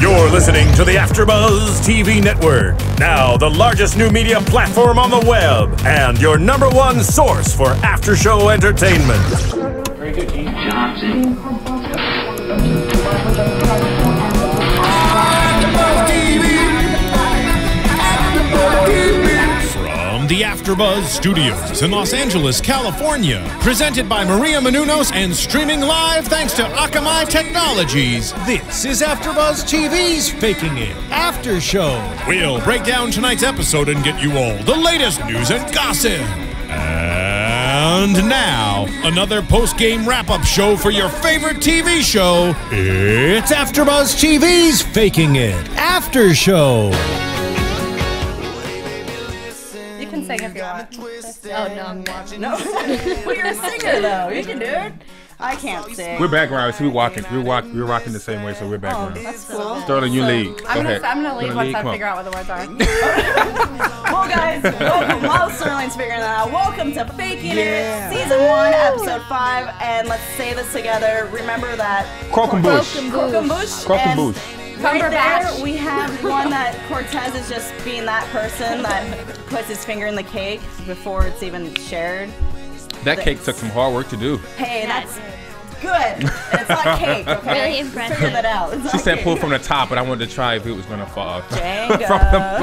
You're listening to the AFTERBUZZ TV Network, now the largest new media platform on the web, and your #1 source for after-show entertainment. Very good, Keith Johnson. From the AFTERBUZZ Studios in Los Angeles, California, presented by Maria Menounos and streaming live thanks to Akamai Technologies, this is AFTERBUZZ TV's Faking It After Show. We'll break down tonight's episode and get you all the latest news and gossip. And now, another post-game wrap-up show for your favorite TV show. It's AFTERBUZZ TV's Faking It After Show. You can sing if you want. Oh, no, I'm not. No. Well, you're a singer, though. You can do it. I can't sing. We're background. So we're rocking the same way, so we're background. Oh, that's cool. Sterling, you lead. Go ahead. I'm gonna leave once I figure out what the words are. Well, guys, welcome. While Sterling's figuring that out, welcome to Faking It, Season 1, Episode 5, and let's say this together. Remember that Croquembouche. Croquembouche. Right there, we have one that Cortez is just being that person that puts his finger in the cake before it's even shared. That cake took some hard work to do. Hey, that's good. It's not cake, okay? Really impressive. Figure that out. She said pull from the top, but I wanted to try if it was going to fall. Jenga.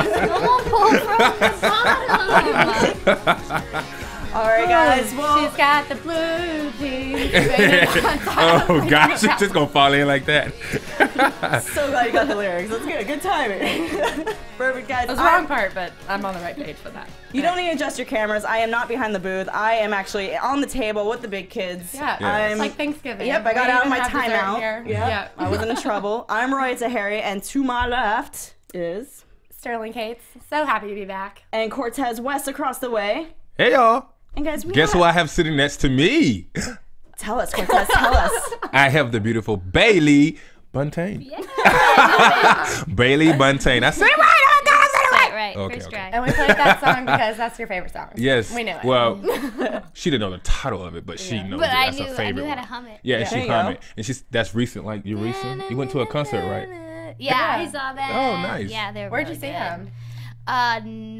All right, guys. Well, she's got the blue jeans. Oh, gosh. It's just going to fall in like that. So glad you got the lyrics. That's good. Good timing. Perfect, guys. That's the wrong part, but I'm on the right page for that. You don't need to adjust your cameras. I am not behind the booth. I am actually on the table with the big kids. Yeah, it's like Thanksgiving. Yep, I got out of my have dessert timeout. here. Yep. I wasn't in trouble. I'm Roya Taheri, and to my left is Sterling Cates. So happy to be back. And Cortez West across the way. Hey, y'all. And guys, guess who I have sitting next to me? Tell us, Cortez. Tell us. I have the beautiful Bailey Buntain. Yeah. Bailey Buntain. I said it right. Oh my God, I said it right. Right. Okay, First okay. try. And we played that song because that's your favorite song. Yes. We knew it. Well, she didn't know the title of it, but she knows But it. I That's her knew favorite how to one. hum it. Yeah, There she you hum go. it. And that's recent, like you recent. You went to a concert, right? Yeah, I saw that. Oh, nice. Yeah, they're Where'd really you see good. him?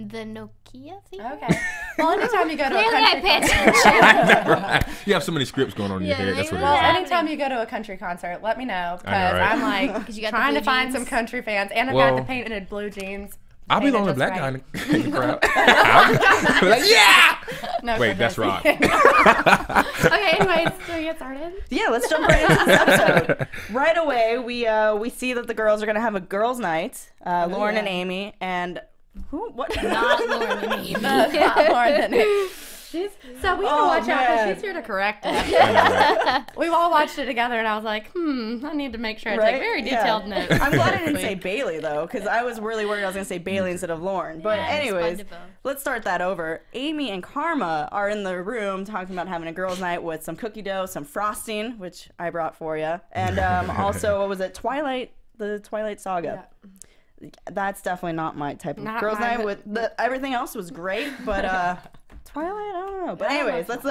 The Nokia thing. Okay. Well, anytime you go to a Clearly I country paid concert. attention. Right. You have so many scripts going on in your Yeah, head. That's what it Well, is. anytime you go to a country concert, let me know because I know, right? I'm like 'Cause you got the trying to blue find jeans. some country fans, and I've Well, got the painted blue jeans. I'll be the only painted black guy just in the crowd. I'll be like, yeah! No, Wait, for that's this. Rock. Okay, anyways, so we get started. Yeah, let's jump right into this episode. Right away, we see that the girls are gonna have a girls' night. Lauren and Amy and who? What? Not Lauren and Amy. Not Lauren and Amy. So we have to watch out because she's here to correct us. We've all watched it together, and I was like, I need to make sure I take very detailed notes. I'm glad I didn't say Bailey though, because I was really worried I was gonna say Bailey instead of Lauren. But Yeah, anyways, it's fun to both. let's start that over. Amy and Karma are in the room talking about having a girls' night with some cookie dough, some frosting, which I brought for you, and also what was it? The Twilight Saga. Yeah. That's definitely not my type of girls' night. With everything else was great, but. Twilight, I don't know. But anyways, that's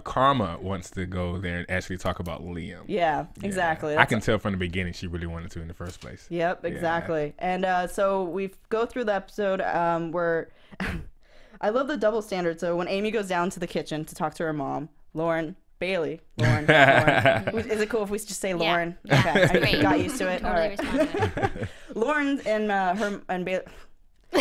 Karma wants to go there and actually talk about Liam. Yeah, exactly. I can tell from the beginning she really wanted to in the first place. Yep, exactly. Yeah. And so we go through the episode where I love the double standard. So when Amy goes down to the kitchen to talk to her mom, Lauren. Is it cool if we just say Lauren? Yeah. Okay, I got used to it. Totally All right. responded. Lauren and Bailey.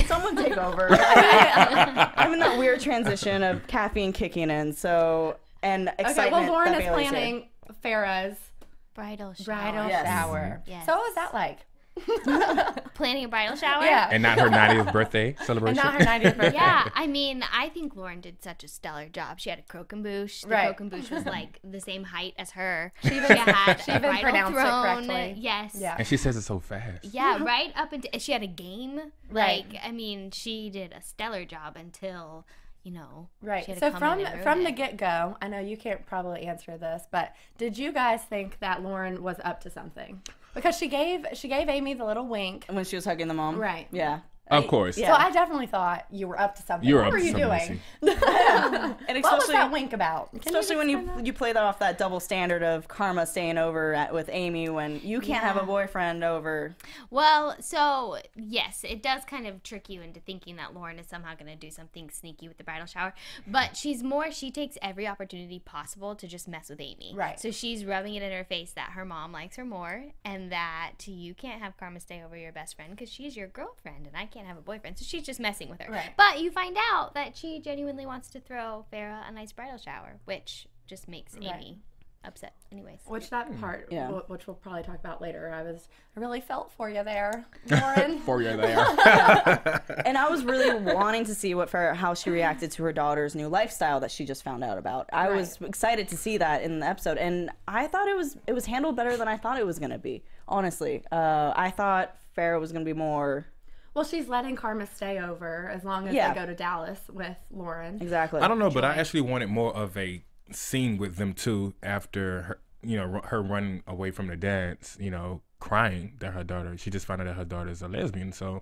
Someone take over. I'm in that weird transition of caffeine kicking in, and excitement. Okay, well, Lauren that is Bailey's planning Farrah's Bridal shower. bridal shower. Yes. So what was that like? Planning a bridal shower? Yeah. And not her 90th birthday celebration. And not her 90th birthday. Yeah, I mean, I think Lauren did such a stellar job. She had a croquembouche. The Right. croquembouche was like the same height as her. She even had she a even bridal pronounced it throne. correctly. Yes. Yeah. And she says it so fast. Yeah, right up until she had a game. Right. Like, I mean, she did a stellar job until, you know. Right. She had So to come in and from ruin the it. get-go, I know you can't probably answer this, but did you guys think that Lauren was up to something? Because she gave Amy the little wink. when she was hugging the mom. Right. Yeah. Of course. Yeah. So I definitely thought you were up to something. You're what up were to you something, doing? And What was that wink about? Especially when you play that off that double standard of Karma staying over with Amy when you can't have a boyfriend over. Well, so yes, it does kind of trick you into thinking that Lauren is somehow going to do something sneaky with the bridal shower. But she takes every opportunity possible to just mess with Amy. Right. So she's rubbing it in her face that her mom likes her more and that you can't have Karma stay over your best friend because she's your girlfriend and I can't have a boyfriend. So she's just messing with her. Right. But you find out that she genuinely wants to throw Farrah a nice bridal shower, which just makes Amy upset anyways. Which that part, Yeah. which we'll probably talk about later, I really felt for you there, Lauren. For you there. And I was really wanting to see how she reacted to her daughter's new lifestyle that she just found out about. I was excited to see that in the episode, and I thought it was handled better than I thought it was going to be, honestly. I thought Farrah was going to be more... Well, she's letting Karma stay over as long as they go to Dallas with Lauren. Exactly. I don't know, but I actually wanted more of a scene with them too after her, her running away from the dads, crying that her daughter, she just found out that her daughter's a lesbian, so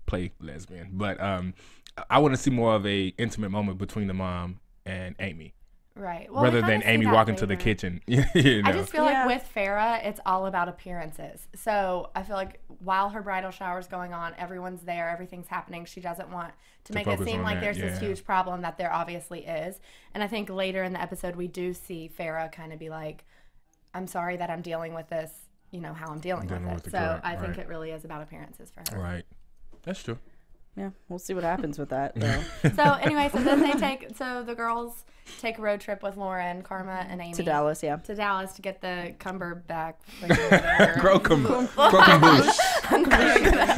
play lesbian. But I want to see more of a intimate moment between the mom and Amy. Right. Well, rather than Amy walking to the kitchen. I just feel like with Farrah, it's all about appearances. So I feel like while her bridal shower is going on, everyone's there, everything's happening. She doesn't want to make it seem like there's this huge problem that there obviously is. And I think later in the episode, we do see Farrah kind of be like, I'm sorry that I'm dealing with this, how I'm dealing with it. So I think it really is about appearances for her. Right. That's true. Yeah, we'll see what happens with that, though. So anyway, then the girls take a road trip with Lauren, Karma, and Amy. To Dallas, To Dallas to get the Cumberbatch. Croquembouche.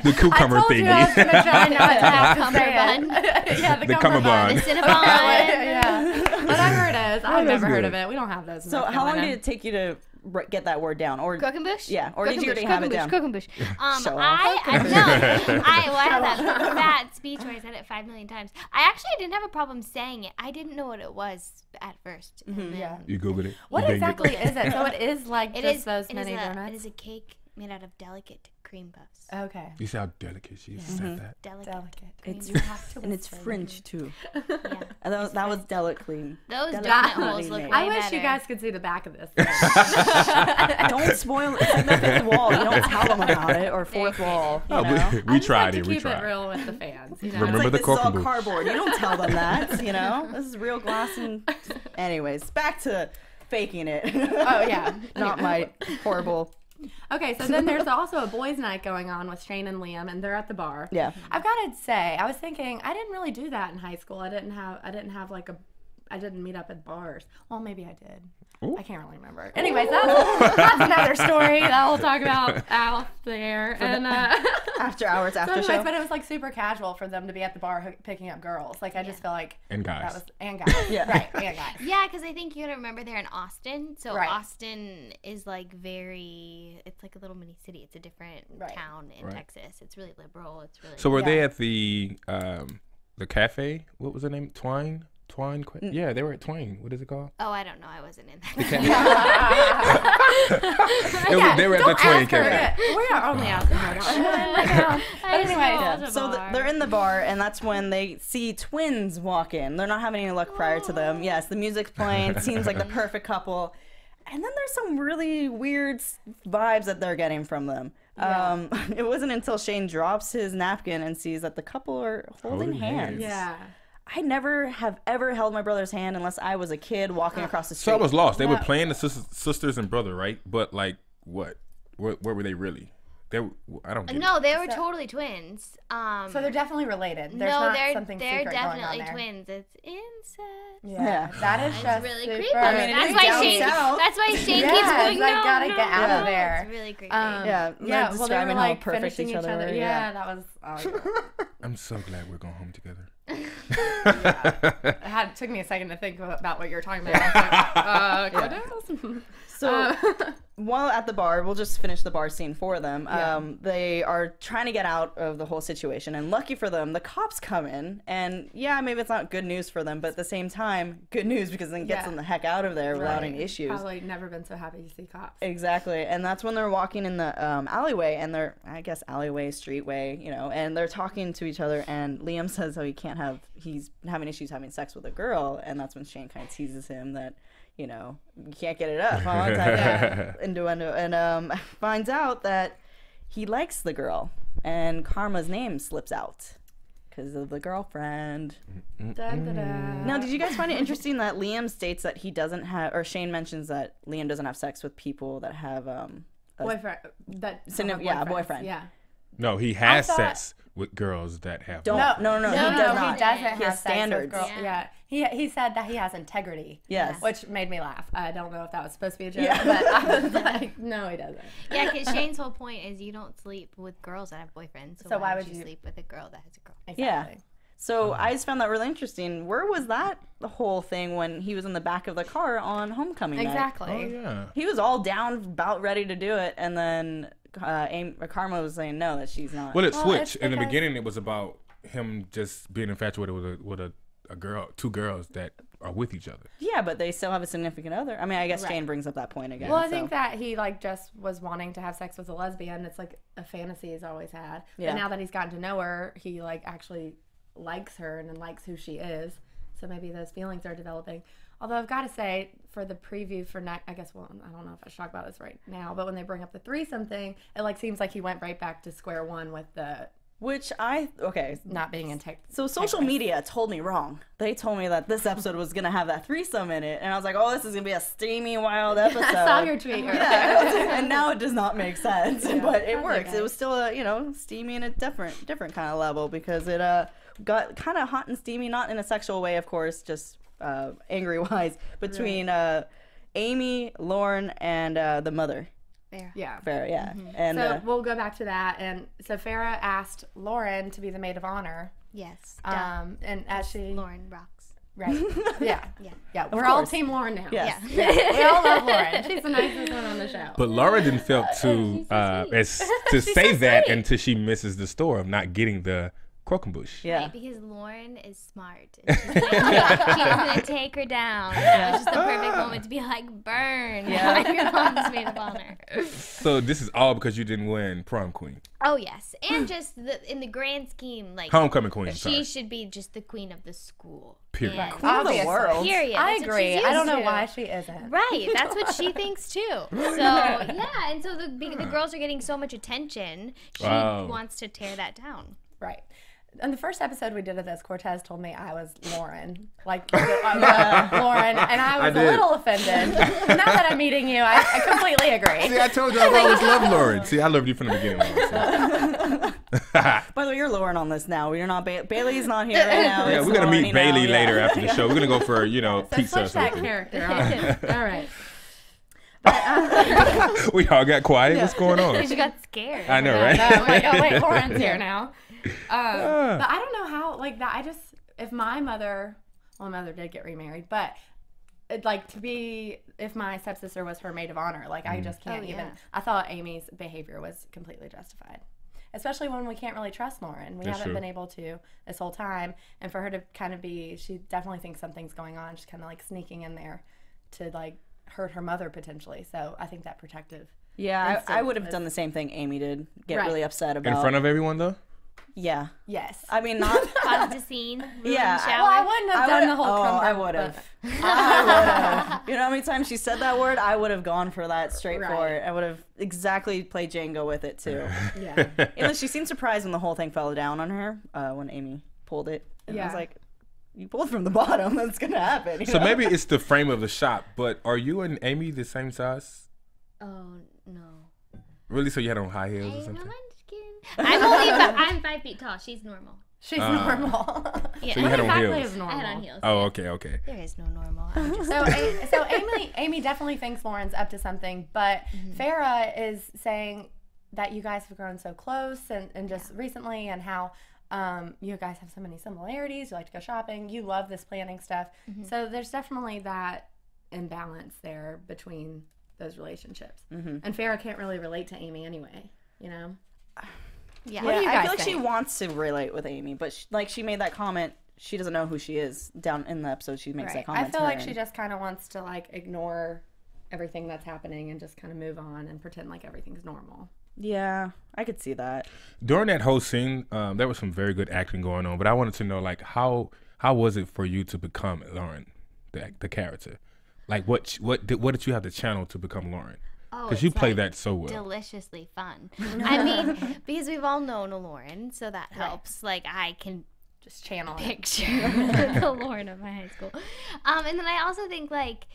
The cucumber thingy. I was going to try not to have to say it. Yeah, the cummerbund. The Cinnabon. Yeah. Whatever it is. I've never heard of it. We don't have those. So how long did it take you to get that word down? Or Croquembouche? Yeah, or did you already have it down? Croquembouche. Show I had that speech where I said it 5 million times. I actually didn't have a problem saying it. I didn't know what it was at first. Yeah. You Googled it? What exactly is it? So it is like those mini donuts? It is a cake made out of delicate cream puffs. Okay. You see how delicate she said that? Delicate. It's French, too. Yeah. And that was delicately. Those donut delicately holes look made. way I wish better. you guys could see the back of this. Don't spoil it. It's like the fifth wall. You don't tell them about it. Or fourth wall. You know? We tried it. We Keep tried. it real with the fans. Remember It's like, the this is all Croquembouche. cardboard. You don't tell them that, This is real glass and... Anyways, back to faking it. Oh, yeah. Not my horrible... Okay, so then there's also a boys' night going on with Shane and Liam, and they're at the bar. Yeah. I've got to say, I was thinking I didn't really do that in high school. I didn't meet up at bars. Well, maybe I did. Ooh. I can't really remember. Anyways, that's another story that we'll talk about out there. And After hours, after anyways, show. but it was like super casual for them to be at the bar picking up girls. Like I just feel like And guys. that was guys. Yeah. Right, and guys. Yeah, because I think you gotta remember they're in Austin. So Right. Austin is like it's like a little mini city. It's a different town in Texas. It's really liberal. It's really So were they at the cafe? What was the name? Twine? Yeah, they were at Twine. What is it called? Oh, I don't know. I wasn't in that. They were at the Twine cafe. We are only asking her. But anyway, So they're in the bar, and that's when they see twins walk in. They're not having any luck prior to them. Yes, the music's playing. It seems like the perfect couple. And then there's some really weird vibes that they're getting from them. Yeah. It wasn't until Shane drops his napkin and sees that the couple are holding hands. yeah. I never have ever held my brother's hand unless I was a kid walking across the street. So I was lost. They were playing the sisters and brother, right? But like, what? Where were they really? I don't get No, it. they were totally twins. So they're definitely related. There's not something they're secret going on definitely there. twins. It's incest. Yeah. That is It's just really super... creepy. I mean, That's is why down Shane. south. That's why Shane Yeah, keeps going. it's like, No, gotta no, get out no. of there. It's really creepy. Yeah, Yeah, well, they were describing like how perfect finishing each other. Yeah, that was... I'm so glad we're going home together. It took me a second to think about what you were talking about. I was like, So So while at the bar, we'll just finish the bar scene for them. They are trying to get out of the whole situation, and lucky for them, the cops come in. And yeah, maybe it's not good news for them, but at the same time, good news because it gets them the heck out of there without any issues. Probably never been so happy to see cops. Exactly, and that's when they're walking in the alleyway, and they're, I guess, alleyway, streetway, you know, and they're talking to each other. And Liam says, "Oh, he's having issues having sex with a girl," and that's when Shane kind of teases him that, you know, you can't get it up, huh? Innuendo, and finds out that he likes the girl, and Karma's name slips out because of the girlfriend. Now, did you guys find it interesting that Liam states that he doesn't have, or Shane mentions that Liam doesn't have sex with people that have boyfriend? Boyfriend. Yeah. No, he has sex with girls that have. No, he does not. He doesn't He has standards. Yeah. He said that he has integrity. Yes. Which made me laugh. I don't know if that was supposed to be a joke, but I was like, no, he doesn't. Yeah, because Shane's whole point is you don't sleep with girls that have boyfriends. So why would you sleep with a girl that has a girl? Exactly. Yeah. So I just found that really interesting. Where was that the whole thing when he was in the back of the car on homecoming night? Exactly. Oh yeah. He was all down, about ready to do it, and then Karma was saying no, that she's not. Well, it switched. In the beginning, it was about him just being infatuated with a girl, two girls that are with each other. Yeah, but they still have a significant other. I mean, I guess Jane brings up that point again. Well, I think that he like just was wanting to have sex with a lesbian. It's like a fantasy he's always had. Yeah. But now that he's gotten to know her, he like actually likes her and likes who she is. So maybe those feelings are developing. Although I've got to say, for the preview for next, I guess, well, I don't know if I should talk about this right now, but when they bring up the threesome thing, it like seems like he went right back to square one with the not being in tech. So social media told me wrong. They told me that this episode was gonna have that threesome in it, and I was like, oh, this is gonna be a steamy, wild episode. I saw your tweet. Yeah, and now it does not make sense, but it works. Okay. It was still a steamy and a different kind of level because it got kind of hot and steamy, not in a sexual way, of course, just angry wise, between Amy, Lauren, and the mother. Farrah, yeah. Mm-hmm. And so we'll go back to that. And so Farrah asked Lauren to be the maid of honor. Yes. And as she Lauren rocks. Right. Yeah. We're course. all Team Lauren now. Yes. Yeah. We all love Lauren. She's the nicest one on the show. But Laura didn't feel to say that until she misses the store of not getting the Croquembouche. Yeah. Right, because Lauren is smart. And she's gonna take her down. Yeah. It's just the perfect moment to be like, burn. Yeah. Your mom's maid of honor. So this is all because you didn't win prom queen. Oh yes, and just in the grand scheme, like homecoming queen. She should be just the queen of the school. Period. And Queen of the world. Period. I That's what agree. she's I don't used know to. why she isn't. Right, that's what she thinks too. So yeah, and so the girls are getting so much attention. She wants to tear that down. Right. In the first episode we did of this, Cortez told me I was Lauren. Like, Lauren, and I was a little offended. Now that I'm meeting you, I completely agree. See, I told you I've always loved Lauren. See, I loved you from the beginning. By the way, you're Lauren on this now. You're not Bailey's not here right now. Yeah, It's we're going to meet Lauren Bailey now. later after the show. We're going to go for, pizza or Switch that something. character on. All right. We all got quiet. What's going on? She got scared. I know, right? No, like, oh wait, Lauren's here now. But I don't know how, like that. If my mother did get remarried, but if my stepsister was her maid of honor, like I just can't even. I thought Amy's behavior was completely justified, especially when we can't really trust Lauren. We haven't been able to this whole time, and for her to kind of she definitely thinks something's going on. She's kind of like sneaking in there to like hurt her mother potentially. So I think that protective. Yeah, I would have done the same thing Amy did. Get really upset about. In front of everyone, though? Yeah. Yes. I mean, not. Caused a scene. Yeah. Shower. Well, I wouldn't have done the whole I would have. You know how many times she said that word? I would have gone for that straight for it. I would have exactly played Django with it, too. Yeah. And she seemed surprised when the whole thing fell down on her when Amy pulled it. And I was like, you pulled from the bottom. That's going to happen. So maybe it's the frame of the shop, but are you and Amy the same size? Oh, no. Really? So you had on high heels or something? I'm 5 feet tall. She's normal. She's normal. Yeah. So you had on heels? Normal. I had on heels. Oh, okay. There is no normal. I'm just So Amy definitely thinks Lauren's up to something, but Farrah is saying that you guys have grown so close and just recently, and how you guys have so many similarities. You like to go shopping. You love this planning stuff. So there's definitely that imbalance there between those relationships. And Farrah can't really relate to Amy anyway, you know? Yeah, What do you I guys feel like she think? wants to relate with Amy, but she made that comment. She doesn't know who she is down in the episode. She makes that comment. I feel like she just kind of wants to like ignore everything that's happening and just kind of move on and pretend like everything's normal. Yeah, I could see that. During that whole scene, there was some very good acting going on, but I wanted to know, like, how was it for you to become Lauren, the character? Like, what did you have to channel to become Lauren? Because you play that so well. Deliciously fun. I mean, because we've all known a Lauren, so that helps. Like, I can Just channel it. picture the Lauren of my high school. And then I also think, like,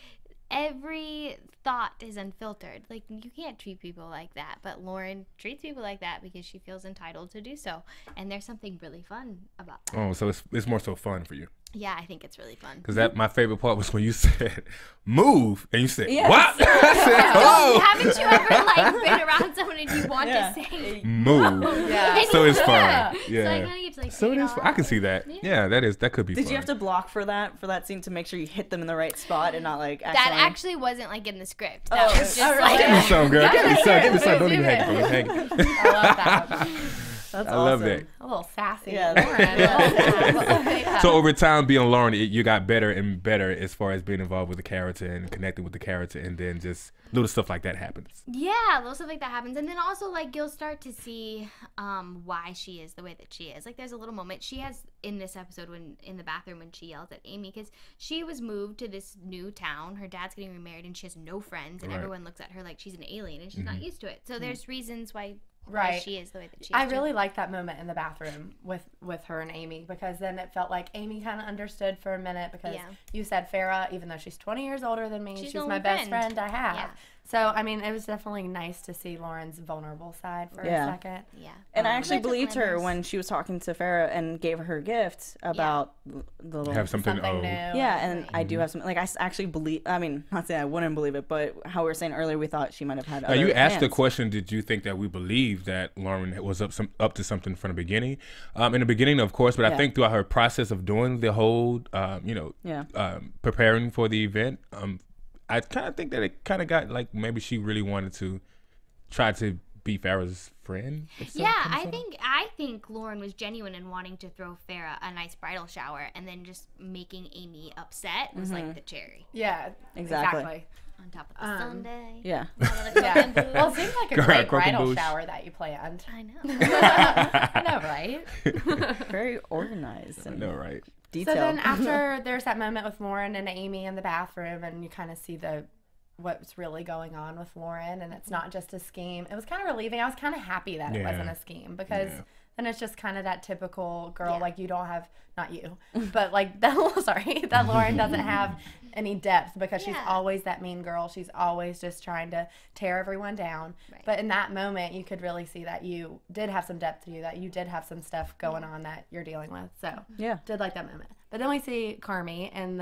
every thought is unfiltered. Like, you can't treat people like that, but Lauren treats people like that because she feels entitled to do so. And there's something really fun about that. Oh, so it's more so fun for you. Yeah, I think it's really fun. Because my favorite part was when you said, move, and you said, Yes. what? I said, hello. Haven't you ever, like, been around someone and you want to say Move. Yeah. So it's fun. Yeah. Yeah. So I kind of get to, like, So take it it is. off. I can see that. Yeah, that could be fun. Did you have to block for that scene to make sure you hit them in the right spot and not like That accidentally? actually wasn't, like, in the script. That was just, all right. like... Give me some, girl. Give me some. Give me some. Don't even Do hang it. Don't even hang it. I love that. That's I love awesome. that. A little sassy. Yeah. Lauren. So over time, being Lauren, you got better and better as far as being involved with the character and connecting with the character, and then just little stuff like that happens. Yeah, little stuff like that happens. And then also, like, you'll start to see why she is the way that she is. Like, there's a little moment she has in this episode when in the bathroom when she yells at Amy because she was moved to this new town. Her dad's getting remarried and she has no friends, and Right. everyone looks at her like she's an alien and she's not used to it. So there's reasons why Right. she is the way that she is. I too. really liked that moment in the bathroom with her and Amy because then it felt like Amy kind of understood for a minute because you said Farrah, even though she's 20 years older than me, she's the my only best friend I have. Yeah. So, I mean, it was definitely nice to see Lauren's vulnerable side for a second. Yeah. And I actually Which is believed her nice. when she was talking to Farrah and gave her her gift about the little. Have something. Something new. Yeah, and I do have some. Like, I actually believe. I mean, not saying I wouldn't believe it, but how we were saying earlier, we thought she might have had. Now, Other you asked the plans. question, did you think that we believed that Lauren was up to something from the beginning? In the beginning, of course, but I think throughout her process of doing the whole, preparing for the event, I kind of think that it kind of got like maybe she really wanted to try to be Farrah's friend. Yeah, I think Lauren was genuine in wanting to throw Farrah a nice bridal shower, and then just making Amy upset was like the cherry Yeah, Exactly. on top of the sundae. Yeah. Yeah. Well, it seems like a great bridal Croquembouche. shower that you planned. I know. I know, right? Very organized and No, right? detailed. So then after there's that moment with Lauren and Amy in the bathroom and you kind of see what's really going on with Lauren and it's not just a scheme. It was kind of relieving. I was kind of happy that it wasn't a scheme because then it's just kind of that typical girl like you don't have, not you, but like that Lauren doesn't have any depth because she's always that mean girl. She's always just trying to tear everyone down. Right. But in that moment you could really see that you did have some depth to you, that you did have some stuff going on that you're dealing with. So did like that moment. But then we see Carmi in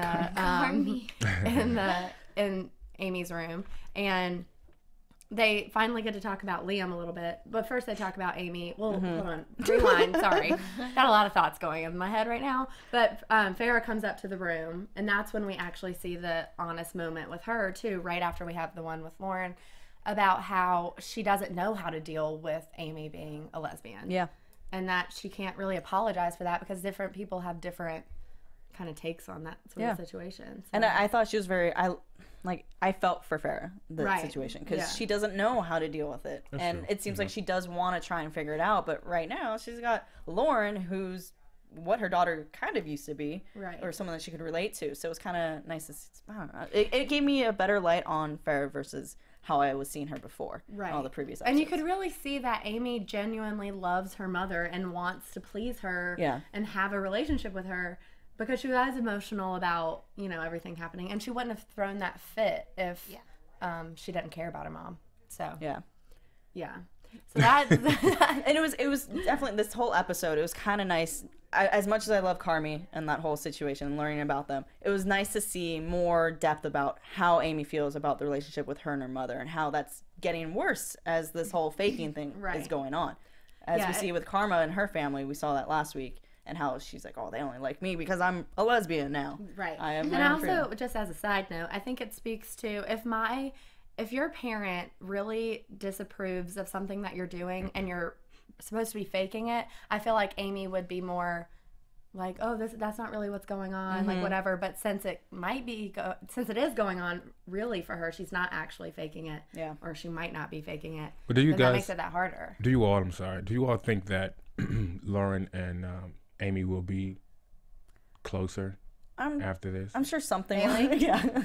the in Amy's room and they finally get to talk about Liam a little bit, but first they talk about Amy. Well, hold on, rewind. Sorry, got a lot of thoughts going in my head right now. But Farrah comes up to the room, and that's when we actually see the honest moment with her too. Right after we have the one with Lauren about how she doesn't know how to deal with Amy being a lesbian. Yeah. And that she can't really apologize for that because different people have different kind of takes on that sort of situation. So. And I thought she was very. I felt for Farrah the situation because she doesn't know how to deal with it, and it seems like she does want to try and figure it out. But right now, she's got Lauren, who's what her daughter kind of used to be, or someone that she could relate to. So it was kind of nice to see. I don't know. It gave me a better light on Farrah versus how I was seeing her before, all the previous episodes. And you could really see that Amy genuinely loves her mother and wants to please her, and have a relationship with her. Because she was emotional about, everything happening. And she wouldn't have thrown that fit if she didn't care about her mom. So, yeah. So that... and it was definitely, this whole episode, it was kind of nice. As much as I love Carmi and that whole situation and learning about them, it was nice to see more depth about how Amy feels about the relationship with her and her mother and how that's getting worse as this whole faking thing is going on. As we see with Karma and her family, we saw that last week. And how she's like, oh, they only like me because I'm a lesbian now. Right. I am. And also, just as a side note, I think it speaks to if my if your parent really disapproves of something that you're doing and you're supposed to be faking it, I feel like Amy would be more like, oh, that's not really what's going on, like whatever. But since it might be, since it is going on really for her, she's not actually faking it. Yeah. Or she might not be faking it. But do you guys? That makes it that harder. Do you all? I'm sorry. Do you all think that Lauren and Amy will be closer after this? I'm sure something. Yeah.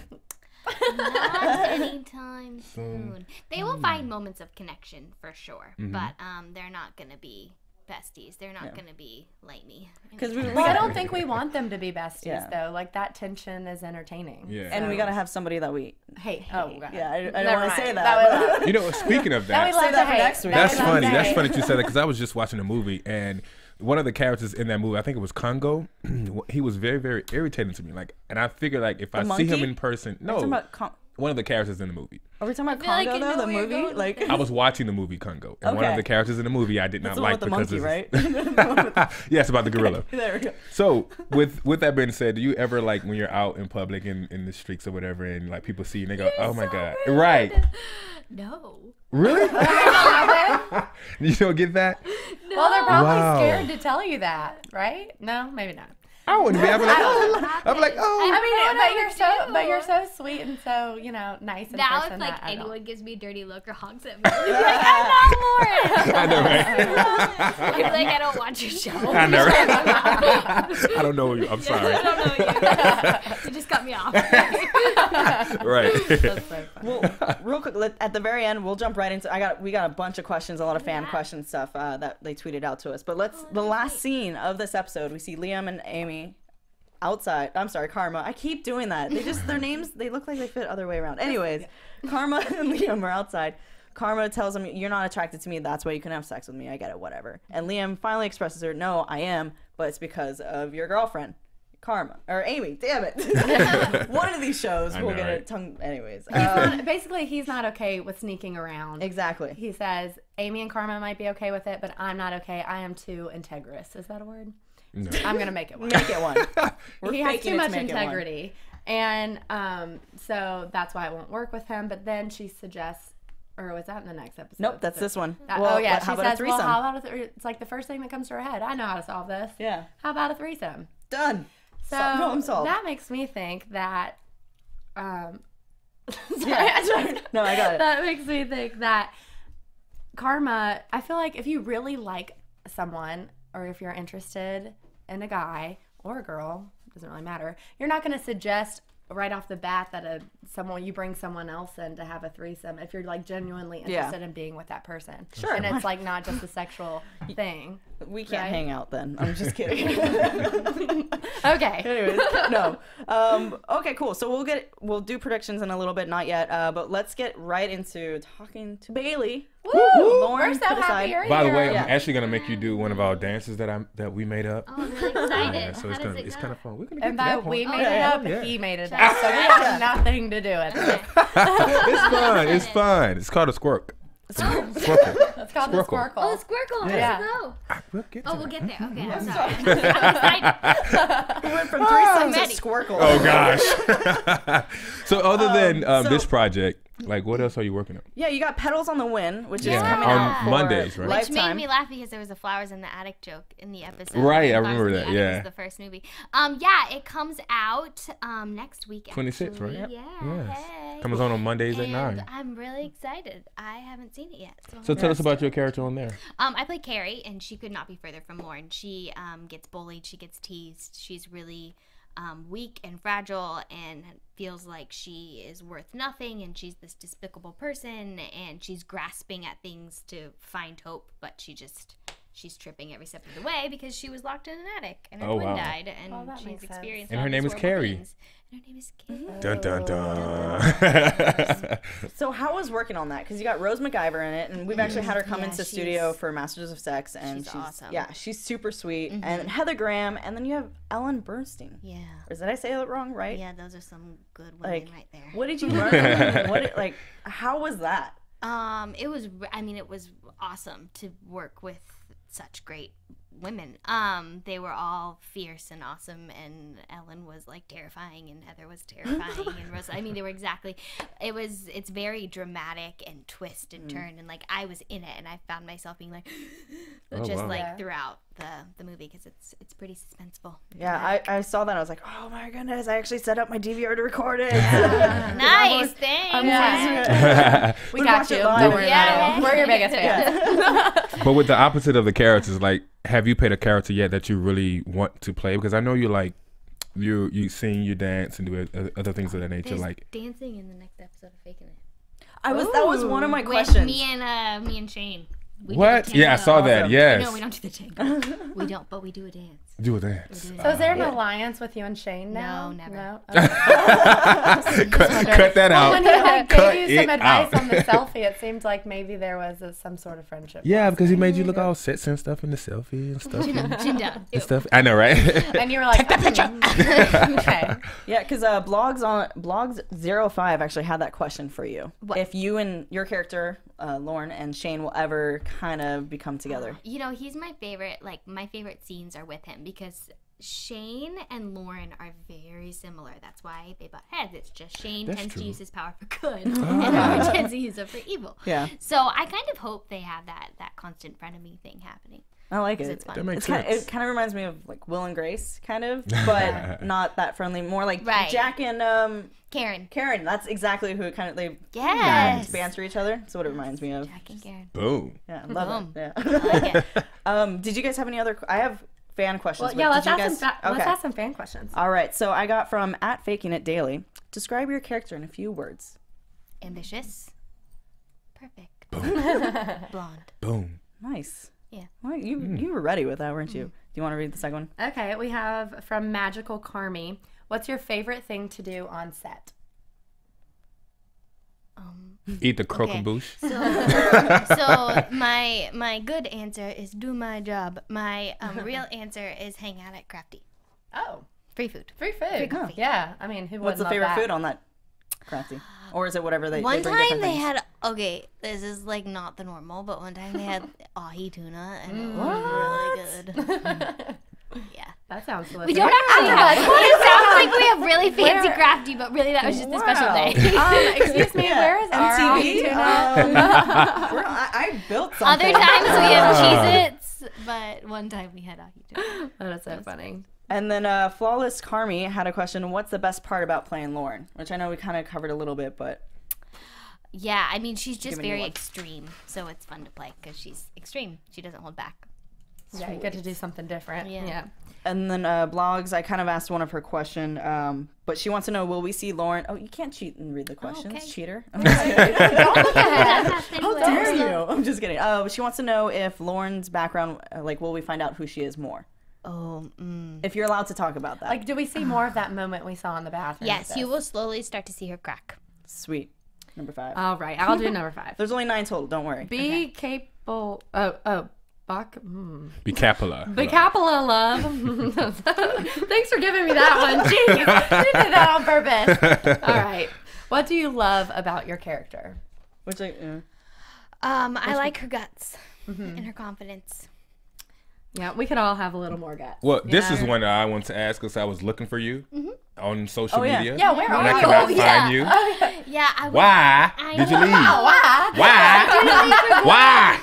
Not anytime soon. They will find moments of connection for sure, but they're not gonna be besties. They're not gonna be like me. Because I don't think we want them to be besties though. Like that tension is entertaining. Yeah. And we gotta have somebody that we hate. Oh God. Yeah, I don't Never want to mind. say that. You know, speaking of that, Say that for next week. that's funny. That's funny that you said that because I was just watching a movie and one of the characters in that movie, I think it was Congo. He was very, very irritating to me. Like, and I figure like if I see him in person, one of the characters in the movie. Are we talking about Congo though? The movie? Like I was watching the movie Congo, and one of the characters in the movie I did not like the because monkey, right? Yeah, it's about the gorilla. There we go. So with that being said, do you ever like when you're out in public in the streets or whatever, and like people see you and they go, "Oh my God," right? No. Really? You don't get that? No. Well, they're probably scared to tell you that, right? No, maybe not. I wouldn't be. I'd be like, oh. I'd be like, oh. I mean, but you're so sweet and so nice. In now person if like anyone don't. gives me a dirty look or honks at me, I'm like, I'm not Lauren. I know, right? I'd be like, I don't watch your show. I know, right? I don't know you. I'm sorry. I don't know you. You just cut me off. Right. That's so funny. Well, real quick, at the very end, we'll jump right into. We got a bunch of questions, a lot of fan question stuff that they tweeted out to us. But the last scene of this episode, we see Liam and Amy outside. I'm sorry, Karma. I keep doing that. Their names, they look like they fit other way around. Anyways, Karma and Liam are outside. Karma tells him, "You're not attracted to me. That's why you couldn't have sex with me. I get it, whatever." And Liam finally expresses her, "No, I am, but it's because of your girlfriend, Karma or Amy. Damn it." One of these shows will get it tongue. Anyways, basically, he's not okay with sneaking around. Exactly. He says Amy and Karma might be okay with it, but I'm not okay. I am too integrous. Is that a word? No. I'm gonna make it one. Make it one. He has too much integrity, and so that's why it won't work with him. But then she suggests, or was that in the next episode? Nope, that's this one. She says, "Well, how about it's like the first thing that comes to her head. I know how to solve this. Yeah. How about a threesome? Done. So Problem solved. that makes me think that. No, I got it. That makes me think that Karma. I feel like if you really like someone, or if you're interested in a guy or a girl, doesn't really matter, you're not going to suggest right off the bat that you bring someone else in to have a threesome if you're like genuinely interested in being with that person. Sure. And it's like not just a sexual thing. We can't hang out then. I'm just kidding. Okay. Anyways, no. Okay, cool. So we'll do predictions in a little bit, not yet. But let's get right into talking to Bailey. Woo! Lauren, we're so happy you're By the here. way, I'm actually gonna make you do one of our dances that we made up. Oh, I'm really excited. Yeah, so it's kind of fun. We're gonna get And to by that we point. made it up, he made it up. So we have nothing to do with it. It's fun. It's fun. It's called a squirk. Squirkle. It's called the Squirkle. Oh, the Squirkle. Yeah. Let's go. We'll get to We'll that. get there. Okay, I'm sorry. I'm excited. We went from threesomes to Squirkle. Oh gosh. So other than this project, like what else are you working on? Yeah, you got Petals on the Wind, which is Yeah. coming On out for Mondays, right? Which made Lifetime. me laugh because there was a flowers in the attic joke in the episode. Right, I Flowers remember in the that, Attic yeah. is the first movie. Yeah, it comes out next week. 26th, right? Actually. Yep. Yeah. Yes. Hey. Comes on Mondays at 9. And I'm really excited. I haven't seen it yet. So tell us about your character on there. I play Carrie, and she could not be further from Lauren. She gets bullied. She gets teased. She's really weak and fragile and feels like she is worth nothing, and she's this despicable person, and she's grasping at things to find hope, but she's tripping every step of the way because she was locked in an attic and her twin died, and that she's makes experienced And all her name these is horrible Carrie. things. And her name is Carrie. Dun dun dun. So how was working on that? Because you got Rose McIver in it, and we've actually had her come Yeah, into the studio for Masters of Sex, and she's awesome. Yeah, she's super sweet. And Heather Graham, and then you have Ellen Bernstein. Yeah. Or did I say it wrong? Right? Yeah, those are some good women Like, right there. what did you learn? How was that? It was awesome to work with such great women. They were all fierce and awesome, and Ellen was like terrifying, and Heather was terrifying, and Rosa. I mean, they were exactly. It's very dramatic and twist and turn, and like I was in it, and I found myself being like, throughout the movie, because it's pretty suspenseful. Yeah, I saw that. I was like, oh my goodness! I actually set up my DVR to record it. Nice, thanks. We got you. Don't worry about it. We're your biggest fans. But with the opposite of the characters, like, have you played a character yet that you really want to play? Because I know you like you sing, you dance, and do other things of that nature. There's like dancing in the next episode of Faking It. That was one of my With questions. me and Shane. We what? do a Yeah, I saw that. Yes. No, we don't do the tango. We don't, but we do a dance. Do a dance. So is there an alliance with you and Shane now? No, never. No? Cut that out. When he like Cut gave you some it advice out. on the selfie, it seemed like maybe there was some sort of friendship. Yeah, because he made you look all sexy and stuff in the selfie and stuff. Chin down. And stuff. I know, right? And you were like, take that picture. Okay. Yeah, because Blogs05 actually had that question for you. What? If you and your character, Lauren and Shane, will ever kind of become together. You know, he's my favorite. Like, my favorite scenes are with him because Shane and Lauren are very similar. That's why they butt heads. It's just Shane tends to use his power for good, and Lauren tends to use it for evil. Yeah. So I kind of hope they have that constant frenemy thing happening. I like it. It's fun. That makes It sense. kind of reminds me of like Will and Grace, kind of, but not that friendly. More like Right. Jack and Karen. That's exactly who it kind of they Yes. banter each other. That's what it reminds me of. Jack and Karen. Boom. Yeah, I love Boom. it. I Yeah. like it. Did you guys have any other? I have fan questions. Well, but yeah, let's did you ask, guys... let's ask some fan questions. All right, so I got from @FakingItDaily. Describe your character in a few words. Ambitious. Perfect. Blonde. Boom. Nice. Yeah. Well, you were ready with that, weren't you? Do you want to read the second one? Okay, we have from Magical Carmi. What's your favorite thing to do on set? Eat the croquembouche. So my good answer is do my job. My real answer is hang out at Crafty. Oh, Free food. free food. Free coffee. Yeah, I mean, who What's the wouldn't favorite love food that? on that Crafty? Or is it whatever they One they bring time different they things? had, okay, this is like not the normal, but one time they had ahi tuna and it was really good. Yeah. That sounds delicious. We don't actually have, it sounds like we have really fancy Crafty, but really that was just a special day. Excuse me, where is our ahi MTV? tuna? I built something. Other times we have Cheez-Its, but one time we had ahi tuna. That is so funny. And then Flawless Carmi had a question. What's the best part about playing Lauren? Which I know we kind of covered a little bit, but Yeah, I mean, she's just Giving you very one. extreme, so it's fun to play because she's extreme. She doesn't hold back. Yeah, you get to do something different. Yeah. And then blogs, I kind of asked one of her question, but she wants to know, will we see Lauren? Oh, you can't cheat and read the questions, okay. cheater. Don't look at her. How dare you? I'm just kidding. She wants to know if Lauren's background, like, will we find out who she is more? Oh, If you're allowed to talk about that. Like, do we see more of that moment we saw in the bathroom? yes, with you this? will slowly start to see her crack. Sweet. Number 5. All right, I'll do number 5. There's only 9 total, don't worry. Be capable. Bach. Be capilla. Be capilla, love. Thanks for giving me that one. Jeez, you did that on purpose. All right. What do you love about your character? Which I like her guts and her confidence. Yeah, we could all have a little more guts. Well, this is one that I want to ask because I was looking for you on social media. Yeah, where And are I you? cannot find you. Yeah, I went, Why did you leave? Why?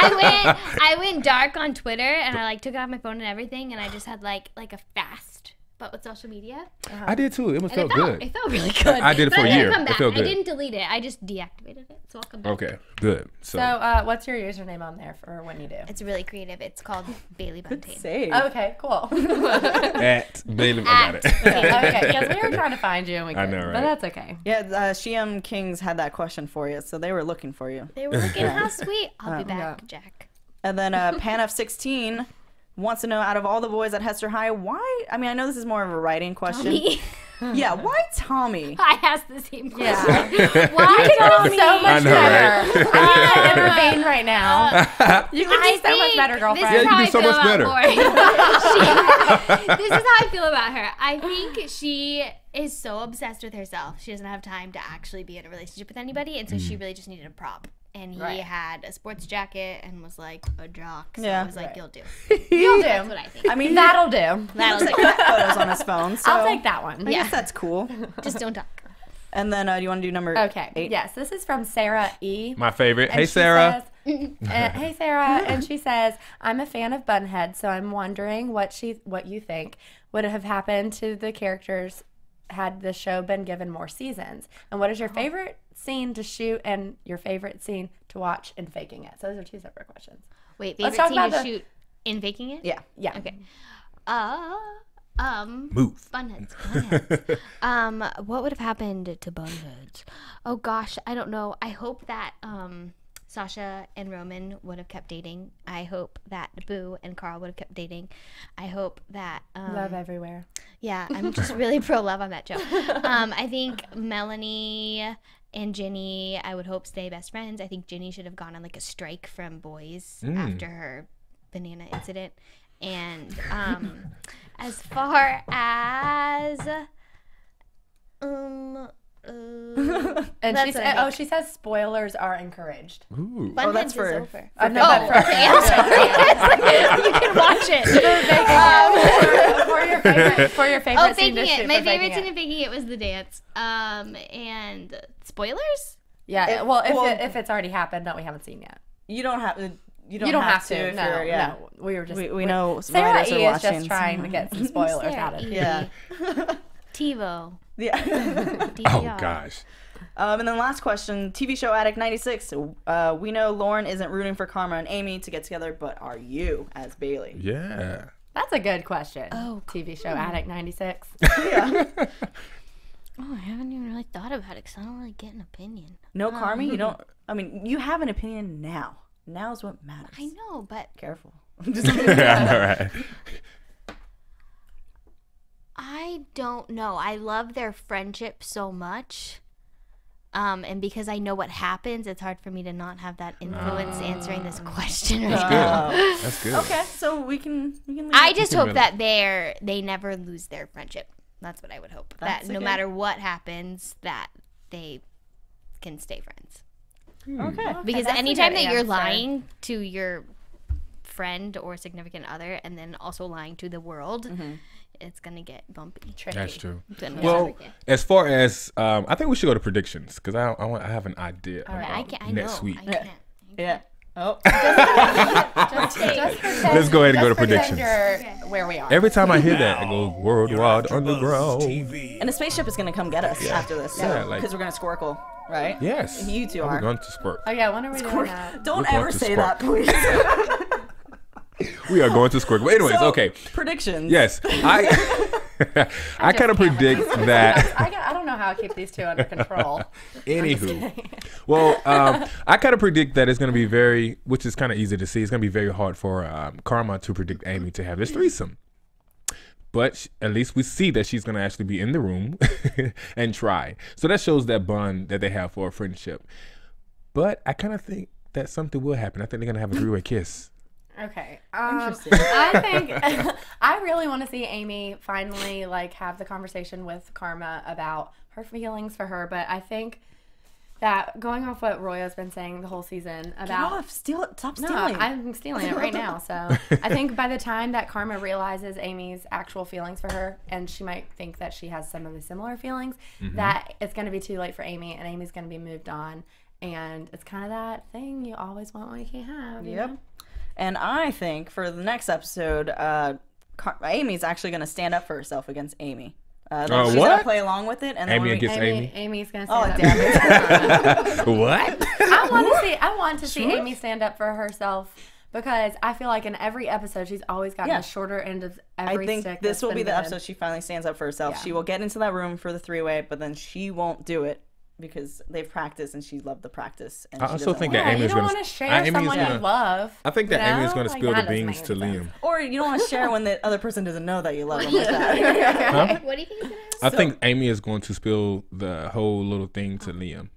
I went dark on Twitter and I like took it off my phone and everything, and I just had like a fast, but with social media. I did too. It And felt it good. felt really good. I did it But for a I'm gonna year. come It back. felt I good. didn't delete it. I just deactivated it, so I'll come back. Okay, good. So, So, what's your username on there for when you do? It's really creative. It's called Bailey Buntain. save. Okay, cool. at Bailey, I got it. Okay, because we were trying to find you and we I couldn't, know, right? but that's okay. Yeah, Shiam Kings had that question for you, so they were looking for you. They were looking how sweet. I'll be back, yeah. Jack. And then PanF16 wants to know, out of all the boys at Hester High, why? I mean, I know this is more of a writing question. Me. Yeah, why Tommy? I asked the same question. Yeah. Why Tommy? So much I know, better. right? I need to intervene right now. You can I do so much think better, This girlfriend. is you how do I so feel much about better. Lori. This is how I feel about her. I think she is so obsessed with herself. She doesn't have time to actually be in a relationship with anybody, and so she really just needed a prop. and he had a sports jacket and was like a jock. So Yeah. I was like, you'll do. You'll do. That's what I think. I mean, That'll do. That'll do. photos on his phone. So I'll take that one. I guess that's cool. Just don't talk. And then do you want to do number Okay. 8? Yes, this is from Sarah E. My favorite. And Hey, she Sarah. says- hey, Sarah. And she says, I'm a fan of Bunhead, so I'm wondering what you think would have happened to the characters had the show been given more seasons. And what is your favorite scene to shoot and your favorite scene to watch in Faking It? So those are 2 separate questions. Wait, Let's favorite talk scene about to shoot in Faking It? Yeah. Yeah. Okay. Move. Bunheads. What would have happened to Bunheads? Oh gosh, I don't know. I hope that Sasha and Roman would have kept dating. I hope that Boo and Carl would have kept dating. I hope that Love everywhere. yeah, I'm just really pro love on that show. I think Melanie and Ginny, I would hope, stay best friends. I think Ginny should have gone on like a strike from boys after her banana incident. And as far as And That's what I think. she says spoilers are encouraged. Ooh. Bunheads that's is for- over. No, Faking that's It. for Okay, I'm sorry. You can watch it. for your favorite Oh, scene Faking to shoot It. My for favorite Faking scene in Faking It was the dance. And spoilers? Yeah, If- well, well- if it's already happened that we haven't seen yet. You don't have to. You You don't have to. if No, you're- yeah. no. We were just. We know Sarah writers are E is watching. just trying to get some spoilers out of it. Yeah. TiVo. Yeah. Oh, gosh. And then last question, TV show Addict 96. We know Lauren isn't rooting for Karma and Amy to get together, but are you as Bailey? Yeah. That's a good question. Oh, TV show Addict 96. Yeah. Oh, I haven't even really thought about it because I don't really get an opinion. No Karma? You don't. I mean, you have an opinion now. Now's what matters. I know, but Careful. All right. I don't know. I love their friendship so much. And because I know what happens, it's hard for me to not have that influence answering this question right now. That's good. Okay, so we can leave I it. just hope that they never lose their friendship. That's what I would hope. That's that no matter what happens, that they can stay friends. Okay. Because that's a anytime good that you're answer. lying to your friend or significant other and then also lying to the world, it's going to get bumpy. Tricky. That's true. It's gonna get Well, tricky. as far as I think we should go to predictions because I have an idea about I next know. week. I can't. Yeah. Oh. Just pretend, Let's go ahead and go to just pretend predictions. you're where we are. Every time I hear that, I go Worldwide Underground. And a spaceship is going to come get us after this. Yeah, So, like- because we're going to squircle, right? Yes. You two We're are. going to squirt. Oh yeah, when are we doing that? Don't We're ever going to say squirt. that, please. We are going to squirt. But anyways, So, okay. Predictions. Yes. I kind of predict that. I don't know how I keep these two under control. Anywho, well, I kind of predict that it's going to be very, which is kind of easy to see. It's going to be very hard for Karma to predict Amy to have this threesome. But at least we see that she's going to actually be in the room and try. So that shows that bond that they have for a friendship. But I kind of think that something will happen. I think they're going to have a three-way kiss. Okay. I think I really want to see Amy finally like have the conversation with Karma about her feelings for her, but I think that going off what Roya's been saying the whole season Get about off. Steal it. Stop No, stealing. I'm stealing it right now. So I think by the time that Karma realizes Amy's actual feelings for her, and she might think that she has some of the similar feelings, that it's going to be too late for Amy, and Amy's going to be moved on. And it's kind of that thing you always want what you can't have. You know? And I think for the next episode, Amy's actually going to stand up for herself against Amy. She's going to what? play along with it. And then Amy when we, against Amy? Amy's going to Oh, stand up. damn it. What? I want to see Amy stand up for herself because I feel like in every episode she's always gotten Yeah. the shorter end of every I think stick. this that's will been be the given. episode she finally stands up for herself. Yeah. She will get into that room for the three-way, but then she won't do it because they've practiced and she loved the practice. And I she also doesn't think want that Yeah, Amy you is don't going want to share someone you love. I think that you Amy is know? going to Like, spill the that doesn't beans make to any Liam. sense. Or you don't want to share when the other person doesn't know that you love them like that. Huh? What do you think is going to I think Amy is going to spill the whole little thing to Liam.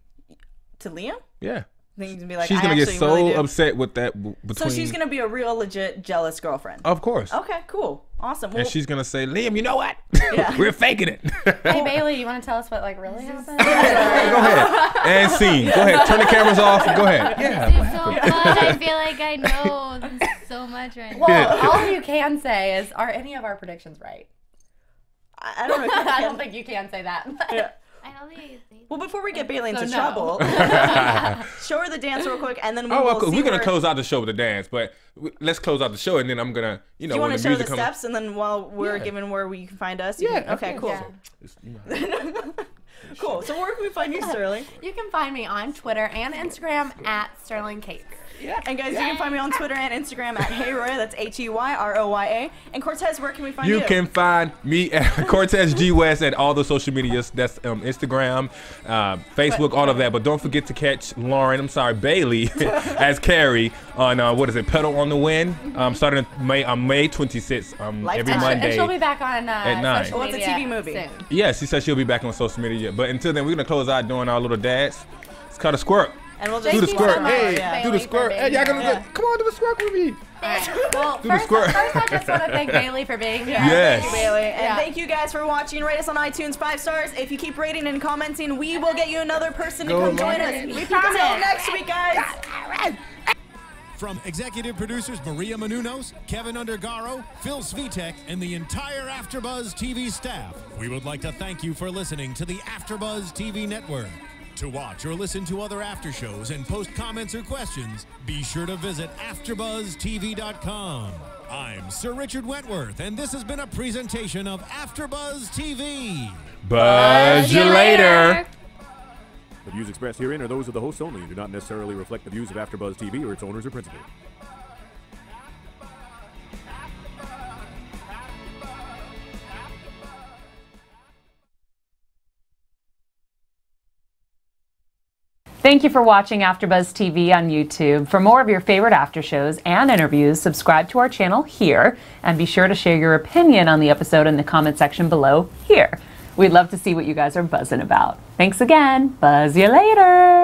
To Liam? Yeah. Things and be like, she's gonna get so upset with that. So she's gonna be a real legit jealous girlfriend. Of course. Okay, cool, awesome. Well, and she's gonna say, Liam, you know what? Yeah. We're faking it. Hey Bailey, you want to tell us what like really happened? Go ahead. And scene. Go ahead. Turn the cameras off and go ahead. Yeah. This is so fun. I feel like I know this so much right now. Well, all you can say is, are any of our predictions right? I don't know. I don't think you can say that. Yeah. I don't think you think. Well, before we get Bailey into trouble, show her the dance real quick, and then we're gonna close out the show with the dance, but let's close out the show, and then I'm gonna, Do you want to show the steps, and then while we're giving where we can find us? Okay, cool. Yeah. Cool. So where can we find you, Sterling? You can find me on Twitter and Instagram at Sterling Kate. Yeah. And guys, you can find me on Twitter and Instagram at Hey Roya. That's HeyRoya. And Cortez, where can we find you? You can find me at Cortez G West at all the social medias. That's Instagram, Facebook, all of that. But don't forget to catch Bailey as Carrie on Pedal on the Wind. Starting May 26th. Every Monday. And she'll be back on at 9. social media. It's a TV movie. Soon. Yeah, she said she'll be back on social media. But until then, we're gonna close out doing our little dance. It's called a squirt. And we'll just do the squirt. So much, Hey, do the squirt. Hey, y'all gonna come on, do the squirt with me. Right. Well, Do the squirt. first I just want to thank Bailey for being here. Yes. Thank you, Bailey. And thank you guys for watching. Rate us on iTunes 5 stars. If you keep rating and commenting, we will get you another person to come join us. We promise. Until next week, guys. From executive producers Maria Menounos, Kevin Undergaro, Phil Svitek, and the entire AfterBuzz TV staff, we would like to thank you for listening to the AfterBuzz TV network. To watch or listen to other after shows and post comments or questions, be sure to visit AfterBuzzTV.com. I'm Sir Richard Wentworth, and this has been a presentation of AfterBuzz TV. Buzz you later. The views expressed herein are those of the hosts only and do not necessarily reflect the views of AfterBuzz TV or its owners or principals. Thank you for watching AfterBuzz TV on YouTube. For more of your favorite after shows and interviews, subscribe to our channel here, and be sure to share your opinion on the episode in the comment section below here. We'd love to see what you guys are buzzing about. Thanks again. Buzz you later.